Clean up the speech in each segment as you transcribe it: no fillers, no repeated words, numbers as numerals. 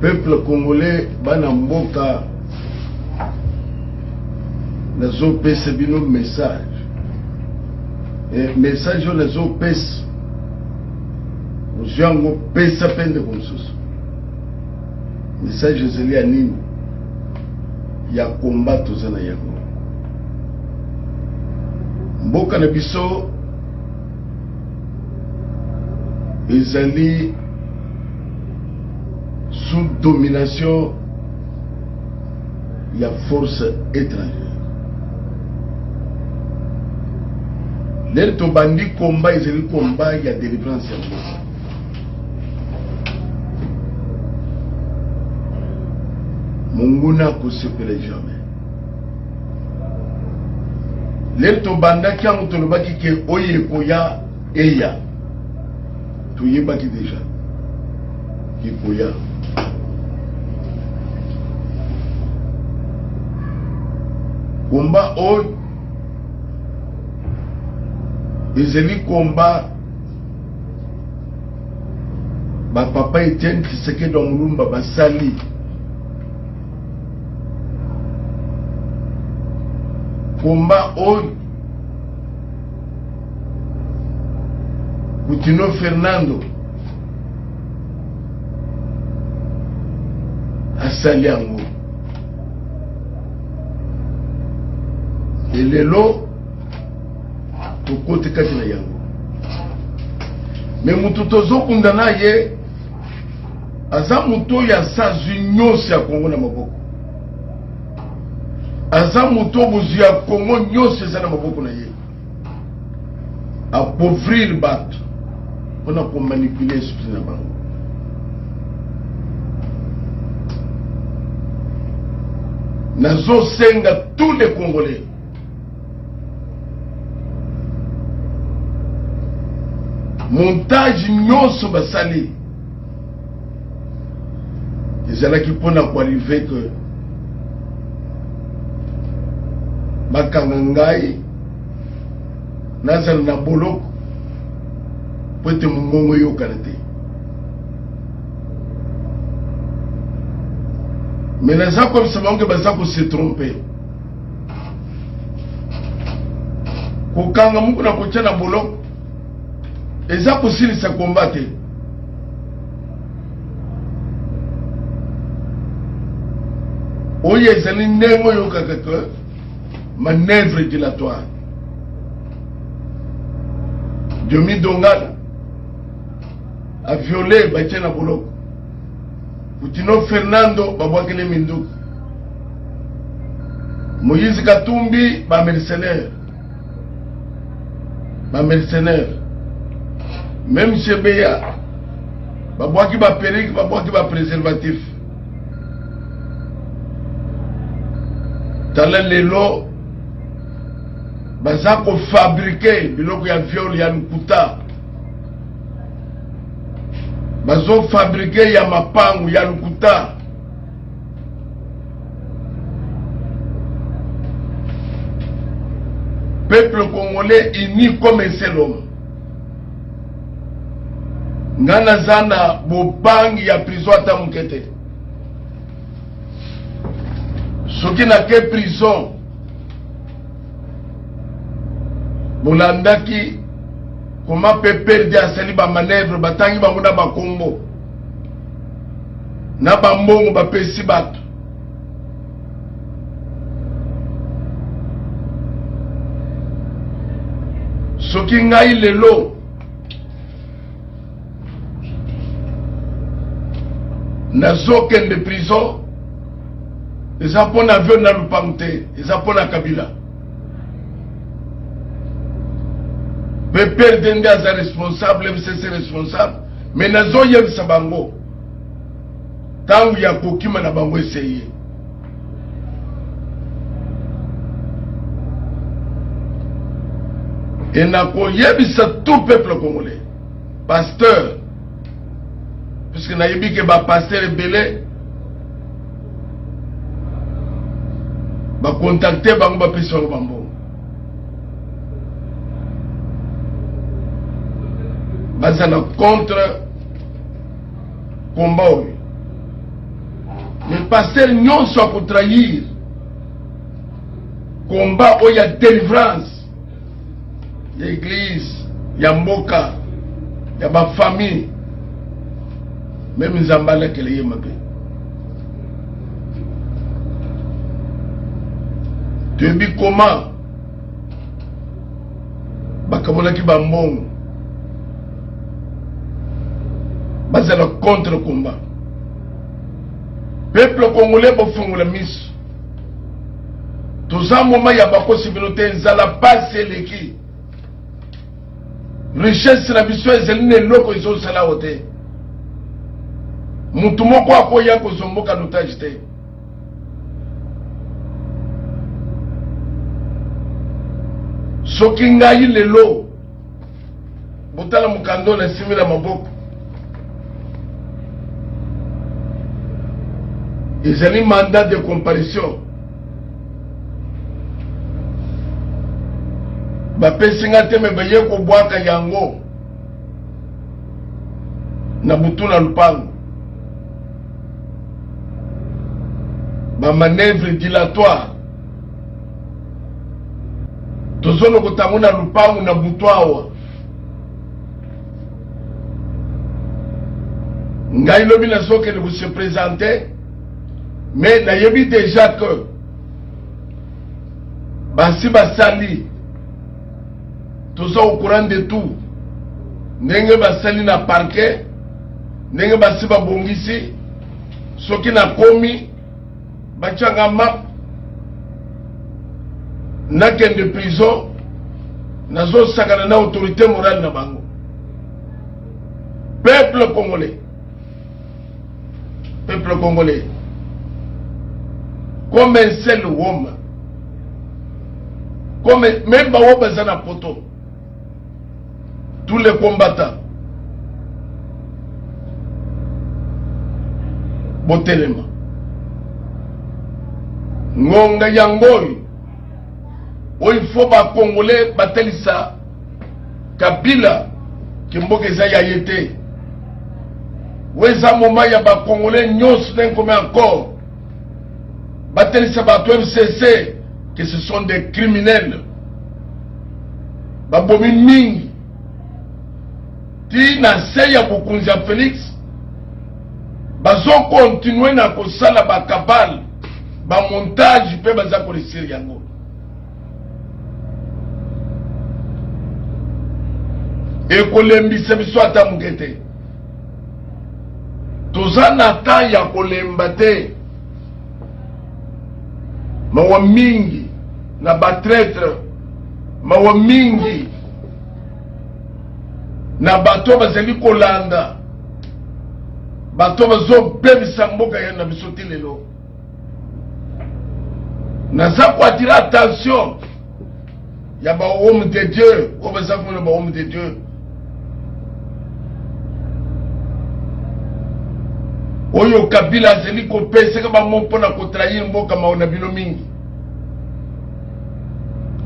peuple congolais bana mboka nazo pesa bino message message nazo pesa ujango pesa pende konsusu message zeli anini ya combat tozana yango mboka na biso ezali sous domination ya force étrangère. Lelo tobandi combat ezali combat ya délivrance ya mboka. Monguna kosepele jamais. Lelo tobandaki yango tolobaki ke oye koya eya. Toyebaki déjà kikoya. Combat oyo ezali combat ba papa Etienne Tshisekedi Mulumba basali combat oyo Coutinho Fernando asali yango elelo tokote kati na yango me mutu tozokunda na ye aza mutu oyo asazwi nyonso ya Kongo na maboko aza mutu obozwi ya Kongo nyonso eza na maboko na ye appauvrir bato mpona komanipule esprit na bango nazosenga tous les Congolais montage nyonso basali ezalaki mpona koarrive ke bakanga ngai nazala na boloko po ete mongongo eyokana te me naza komisa bango ke baza kose trompe kokanga muku na kotya na boloko eza kosilisa komba te oyo ezali ndenge oyokaka ke manœuvre dilatoire Diomi Dongala a violé batie na boloko Coutinho Fernando babwakele minduki Moïse Katumbi ba mercenaire même chez Beya babwaki ba perruque babwaki ba préservatif tala lelo baza ko fabriquer biloko ya viol ya lukuta bazo fabriquer ya mapangu ya lukuta peuple congolais uni comme un seul homme ngana zana bobangi ya prison ata mukete soki na ke prison bolandaki comment peut perdre asali ba manœuvre batangi bango na bakombo na bambongo bapesi bato soki ngai lelo nazokende prison eza mpona vio na lupango te eza mpona Kabila pe perde nde aza responsable msese responsable me nazoyebisa bango ntango ya kokima na bango eseye e nakoyebisa tout peuple congolais pasteur puisque nayebi ke bapasteur ebele bakontakte bango bapesi bango bambongo bazala contre combat oyo mais pasteur nyonso a trahir combat où il y a délivrance l'église ya mboka ya ba famille même Zambala que les yemabe tu dis comment bakabola ki ba mbongo bazala contre combat peuple congolais bofungola miso toza moment ya baposibilité nzala pasi eleki richesse na biso ezali na eloko ezosala o te mutu moko akoya kozomboka notage te soki ngai lelo botala mokando na simi na maboko ezali mandat de comparution bapesi nga te me baye kobwaka yango na butu na lupango bamanevre dilatoire tozolokota yango na lupango na butu awa ngai lobi nazokende kose présente mais nayebi déjà que basi basali toza au courant de tout ndenge basali na parquet ndenge basi babongisi soki nakomi batianga map nakende prison nazosakana na autorité morale na bango peuple congolais comme un seul homme comme même bao bazana poto tous les combattants botelema ngonga yangoy o il faut ba congolais batelisa Kabila kimboke za ya yete weza moma ya ba congolais nyos n'enkome encore batelisa ba MCC que ce sont des criminels babomi mingi ti na se ya bokunzi ya Félix bazo continuer na kosala ba kabale ba montage pe baza kolesiri yango ekolembisa biso ata mukete toza na temps ya kolemba te mawa mingi na batraitre mawa mingi na bato bazali kolanda bato bazobebisa mboka ya na biso te lelo naza koatira attention ya ba homme de Dieu o baza komona ba homme de Dieu oyo Kabila azali kopeseka bango mpona kotrahir mboka maona bino mingi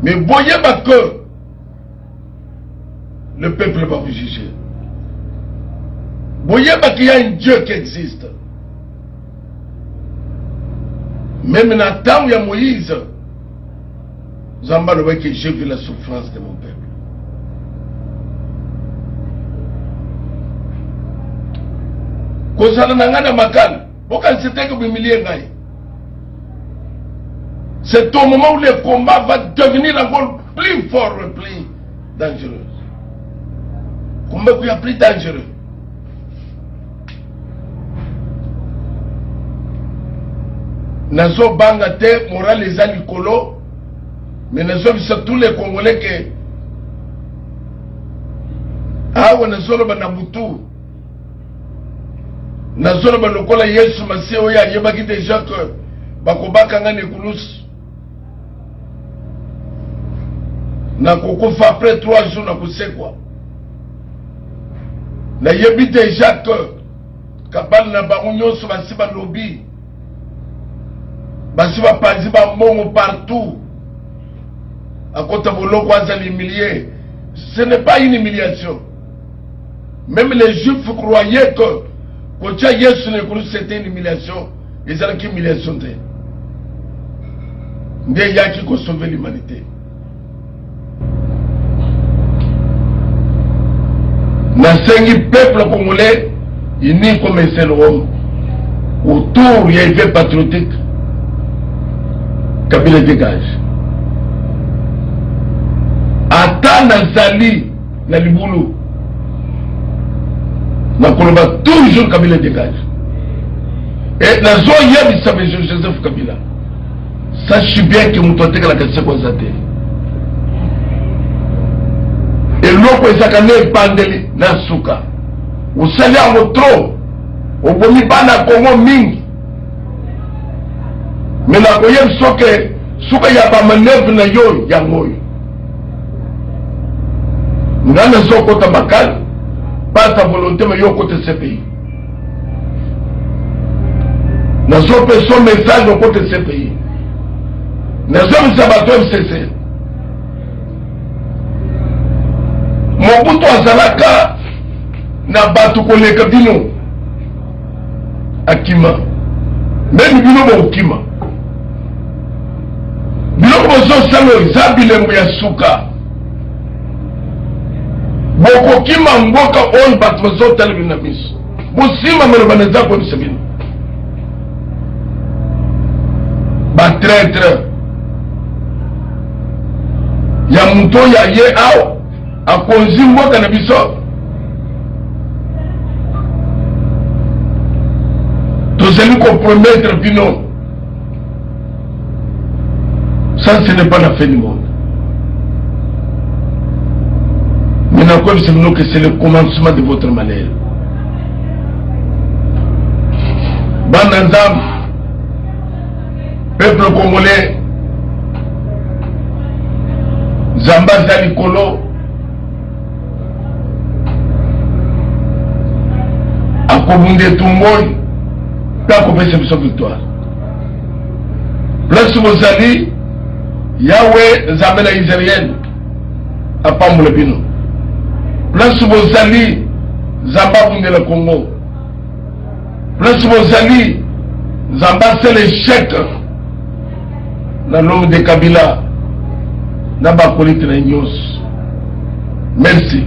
mais boyeba que le peuple va vous juger. Boyeba qu'il y a un Dieu qui existe. Même dans le temps où il y a Moïse, Zamba le voit que j'ai vu la souffrance de mon peuple. Kozala nangana makala, bokan c'était que m'humilier ngai. C'est au moment où le combat va devenir encore plus fort et plus dangereux. Combat qui est plus dangereux. Nazo banga te moral les alikolo, mais nazo bisa tous les Congolais que awa nazo ba na butu. Nazo ba lokola Yesu Masiya oya yebaki déjà que bakobaka ngane kulus. Na kokufa après 3 jours na kusekwa. Na yebi déjà que kabal na bango nyonso basi ba lobby. Basi ba panzi ba mbongo partout. À côté boloko aza humilié. Ce n'est pas une humiliation. Même les juifs croyaient que quand Yesu ne c'était une humiliation. ezalaki humiliation te nde yaki kosauve l'humanité. Nasengi peuple congolais uni comme un seul homme autour ya idée patriotique. Kabila dégage. Ata nazali na libulu nakoloba toujours Kabila dégage. Et nazo yebisa monsieur Joseph Kabila, sache bien que mutu atekalaka seko za te eloko ezaka na epandeli na suka osali yango tro obomi bana Kongo mingi me nakoyebi soke suka ya bamanevre na yo yango oyo nga nazokota makali pata volonté me yo kote CPI nazope so message okote CPI nazomisa bato FCC Mobutu azalaka na bato koleka bino akima memi bino bokima biloko bozosala eza bilembo ya suka bokokima mboka oyo bato bazotala bino na miso bosima maloba na eza koyebisa bino batraître ya mutu oyo aye awa akonzi mboka na biso tozali compromettre bino. Ça ce n'est pas la fin du monde. Mais nous savons que c'est le commencement de votre malheur. Bandanzam, peuple congolais, Zamba Zalikolo, Akobunde Tumboy, Takopese Biso victoire. Place Bozali, Yahweh Zamela Israël, à Pamboule Bino. Place Bozali, Zamba Bunde le Congo. Place Bozali, Zamba c'est l'échec dans l'homme de Kabila, Naba Polite Nyos. Merci.